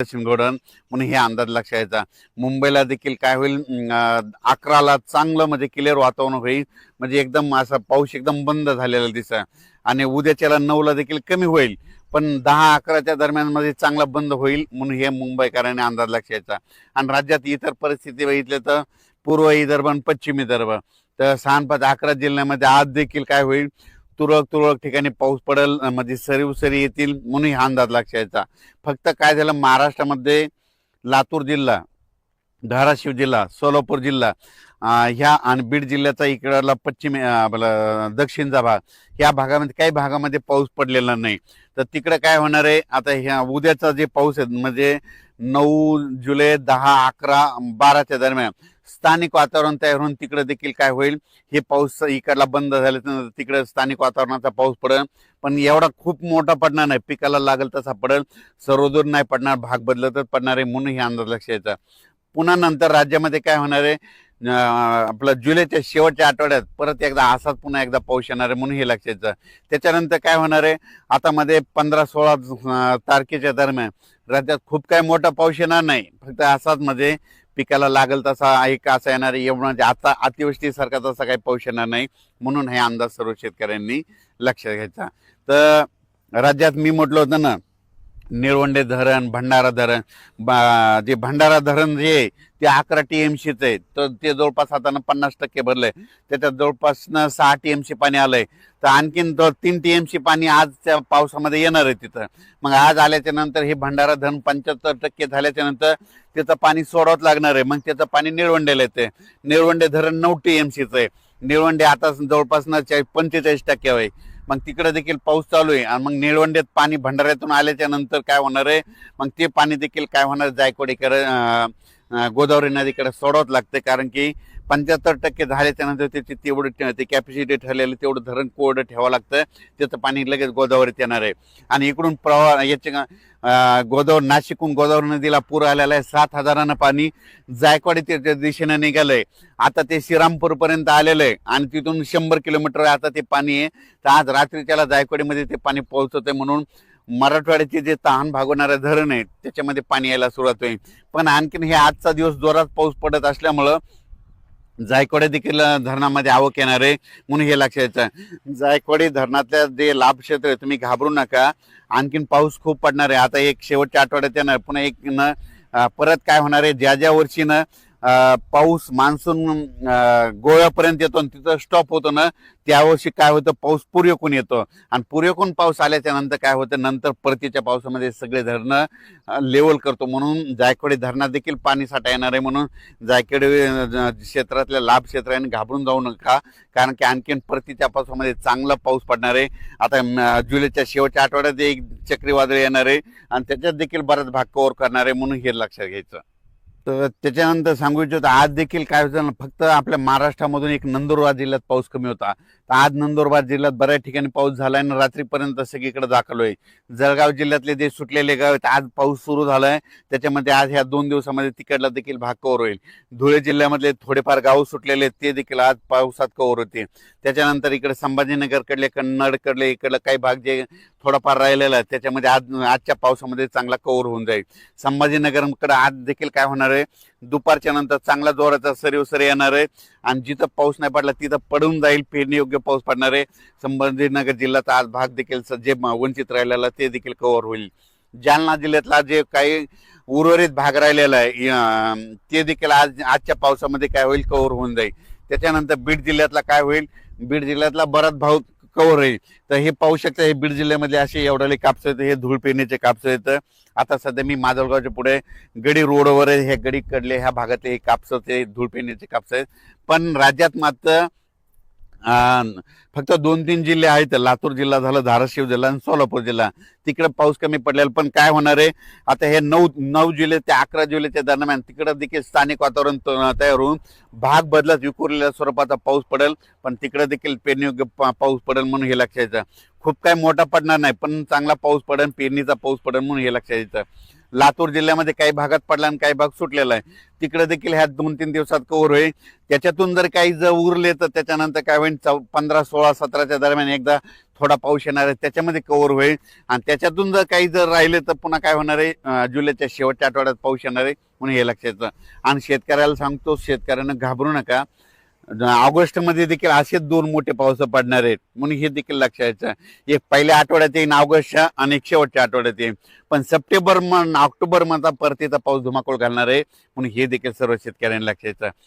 पश्चिम घडण म्हणून हे अंदाज लक्षात यायचा। मुंबईला देखील काय होईल 11ला चांगलं म्हणजे क्लिअर वातावरण होईल, म्हणजे एकदम असा पाऊस एकदम बंद झालेला दिसा आणि उद्याच्याला 9ला देखील कमी होईल, पण 10-11च्या दरम्यान मध्ये चांगला बंद होईल म्हणून हे मुंबईकरांनी अंदाज लक्षात यायचा। आणि राज्यात इतर परिस्थिती बघितली तर पूर्व विदर्भ आणि पश्चिम विदर्भ तर 6-5-11 जिल्ह्यामध्ये आज देखील काय होईल तुरळक ठिकाणी पाऊस पडेल, म्हणजे सरी येतील म्हणून हा अंदाज लक्षात यायचा। फक्त काय झालं महाराष्ट्रामध्ये लातूर जिल्हा, धाराशिव जिल्हा, सोलापूर जिल्हा ह्या आणि बीड जिल्ह्याचा इकडला पश्चिम दक्षिणचा भाग, ह्या भागामध्ये काही भागामध्ये पाऊस पडलेला नाही। तर तिकडे काय होणार आहे आता ह्या उद्याचा जे पाऊस आहे म्हणजे 9 जुलै 10-11-12च्या दरम्यान स्थानिक वातावरण तयार होऊन तिकडे देखील काय होईल हे पाऊस इकडला बंद झाल्यानंतर तिकडे स्थानिक वातावरणाचा पाऊस पडेल, पण एवढा खूप मोठा पडणार नाही, पिकाला लागेल तसा पडेल, सर्वदूर नाही पडणार, भाग बदलतच पडणार आहे म्हणून हे अंदाज लक्षात यायचा। पुन्हा नंतर राज्यामध्ये काय होणार आहे आपलं जुलैच्या शेवटच्या आठवड्यात परत एकदा असाच पुन्हा एकदा पाऊस येणार आहे म्हणून हे लक्षात यायचं। त्याच्यानंतर काय होणार आहे आता मध्ये 15-16 तारखेच्या दरम्यान राज्यात खूप काय मोठा पाऊस येणार नाही, फक्त असाच मध्ये पिकाला लागल तसा एक असा येणार आहे, एवढं म्हणजे आता अतिवृष्टीसारखा तसा काही पाऊस येणार नाही म्हणून हे अंदाज सर्व शेतकऱ्यांनी लक्षात घ्यायचा। तर राज्यात मी म्हटलं होतं ना निळवंडे धरण, भंडारा धरण, जे भंडारा धरण जे ते 11 TMCच आहे, तर ते जवळपास आता 50% भरलंय, त्याच्यात जवळपास 6 TMC पाणी आलंय, तर आणखीन 3 TMC पाणी आजच्या पावसामध्ये येणार आहे तिथं। मग आज आल्याच्या नंतर हे भंडारा धरण 75% झाल्याच्या नंतर त्याचं पाणी सोडावंच लागणार आहे, मग त्याचं पाणी निळवंडेला येते। निळवंडे धरण 9 TMCच आहे, निळवंडे आता जवळपास 45% आहे, मग तिकडे देखील पाऊस चालू आहे। आणि मग निळवंडेत पाणी भंडाऱ्यातून आल्याच्या नंतर काय होणार आहे मग ते पाणी देखील काय होणार जायकवाडीकडे गोदावरी नदीकडे सोडवत लागते, कारण की 75% झाल्याच्या नंतर त्याची तेवढं ते कॅपॅसिटी ठरलेलं तेवढं धरण कोरडं ठेवावं लागतं, त्याचं पाणी लगेच गोदावरीत येणार आहे। आणि इकडून प्रवाह याचे नाशिकहून गोदावरी नदीला पूर आलेला आहे, 7,000 पाणी जायकवाडी दिशेने निघालंय, आता ते श्रीरामपूर पर्यंत आलेलं आहे आणि तिथून 100 किलोमीटर आता ते पाणी आहे। तर आज रात्रीच्याला जायकवाडीमध्ये ते पाणी पोहोचत आहे म्हणून मराठवाड्याचे जे तहान भागवणारे धरण आहेत त्याच्यामध्ये पाणी यायला सुरुवात होईल। पण आणखीन हे आजचा दिवस जोरात पाऊस पडत असल्यामुळं जायकवाडी देखील धरणामध्ये आवक येणार आहे म्हणून हे लक्षात यायचं। जायकवाडी धरणातल्या जे लाभ क्षेत्र आहे तुम्ही घाबरू नका, आणखीन पाऊस खूप पडणार आहे। आता एक शेवटच्या आठवड्यात येणार, पुन्हा एक परत काय होणार आहे ज्या वर्षी पाऊस मान्सून गोव्यापर्यंत येतो आणि तिथं स्टॉप होतो ना, त्यावर्षी काय होतं पाऊस पूर्वेकडून येतो आणि पूर्वेकडून पाऊस आल्याच्या नंतर काय होतं नंतर परतीच्या पावसामध्ये सगळे धरणं लेवल करतो, म्हणून जायकवाडी धरणात देखील पाणी साठा येणार आहे। म्हणून जायकवाडी क्षेत्रातल्या लाभ क्षेत्राने घाबरून जाऊ नका, कारण की आणखीन परतीच्या पावसामध्ये चांगला पाऊस पडणार आहे। आता जुलैच्या शेवटच्या आठवड्यात एक चक्रीवादळ येणार आहे आणि त्याच्यात देखील बराच भाग कव्हर करणार आहे म्हणून हे लक्षात घ्यायचं। तर त्याच्यानंतर सांगू इच्छितो आज देखील काय होतं ना, फक्त आपल्या महाराष्ट्रामधून एक नंदुरबार जिल्ह्यात पाऊस कमी होता, तर आज नंदुरबार जिल्ह्यात बऱ्याच ठिकाणी पाऊस झालाय आणि रात्रीपर्यंत सगळीकडे दाखल होईल। जळगाव जिल्ह्यातले जे सुटलेले गाव आहेत आज पाऊस सुरू झालाय, त्याच्यामध्ये आज ह्या 2 दिवसामध्ये तिकडला देखील भाग कव्हर होईल। धुळे जिल्ह्यामधले थोडेफार गाव सुटलेले ते देखील आज पावसात कव्हर होते। त्याच्यानंतर इकडे संभाजीनगरकडले, कन्नडकडले इकडलं काही भाग जे थोडाफार राहिलेला आहे त्याच्यामध्ये आजच्या पावसामध्ये चांगला कव्हर होऊन जाईल। संभाजीनगरकडे आज देखील काय होणार आहे दुपारच्या नंतर चांगला जोराचा सरी येणार आहे आणि जिथं पाऊस नाही पडला तिथं पडून जाईल, पेरणी योग्य पाऊस पडणार आहे। संभाजीनगर जिल्ह्याचा आज भाग देखील जे वंचित राहिलेला ते देखील कव्हर होईल। जालना जिल्ह्यातला जे काही उर्वरित भाग राहिलेला आहे ते देखील आजच्या पावसामध्ये काय होईल कव्हर होऊन जाईल। त्याच्यानंतर बीड जिल्ह्यातला काय होईल, बीड जिल्ह्यातला बराच भाग कव्हर होईल। तर हे पाहू शकता हे बीड जिल्ह्यामध्ये असे एवढे कापसं आहेत, हे धूळ पेरणीचे कापसं आहेत। आता सध्या मी माजलगावच्या पुढे गडी रोडवर हे गडी कडले ह्या भागातले हे कापसं ते धूळ पेरणीचे कापसं आहेत। पण राज्यात मात्र फक्त 2-3 जिल्हे आहेत, लातूर जिल्हा झालं, धाराशिव जिल्हा आणि सोलापूर जिल्हा, तिकडे पाऊस कमी पडलेला। पण काय होणार आहे आता हे 9 जुलै ते 11 जुलैच्या दरम्यान तिकडे देखील स्थानिक वातावरण तयार होऊन भाग बदलत विखुरलेल्या स्वरूपाचा पाऊस पडेल, पण तिकडे देखील पेरणीयोग्य पाऊस पडेल म्हणून हे लक्षात यायचं। खूप काय मोठा पडणार नाही, पण चांगला पाऊस पडेल, पेरणीचा पाऊस पडेल म्हणून हे लक्षात येतं. लातूर जिल्ह्यामध्ये काही भागात पडला आणि काही भाग सुटलेला आहे, तिकडे देखील ह्या 2-3 दिवसात कव्हर होईल. त्याच्यातून जर काही जर उरले तर त्याच्यानंतर काय होईल, 15, 16, 17च्या दरम्यान एकदा थोडा पाऊस येणार आहे, त्याच्यामध्ये कव्हर होईल. आणि त्याच्यातून जर काही जर राहिले तर पुन्हा काय होणार आहे, जुलैच्या शेवटच्या आठवड्यात पाऊस येणार आहे म्हणून हे लक्षात येतं. आणि शेतकऱ्याला सांगतो, शेतकऱ्यांना घाबरू नका, ऑगस्टमध्ये देखील असेच 2 मोठे पाऊस पडणार आहेत म्हणून हे देखील लक्षात यायचं. एक पहिल्या आठवड्यात येईल ऑगस्टच्या आणि एक शेवटच्या आठवड्यात येईल, पण सप्टेंबर ऑक्टोबर मध्ये परतीचा पाऊस धुमाकूळ घालणार आहे म्हणून हे देखील सर्व शेतकऱ्यांनी लक्षात यायचं.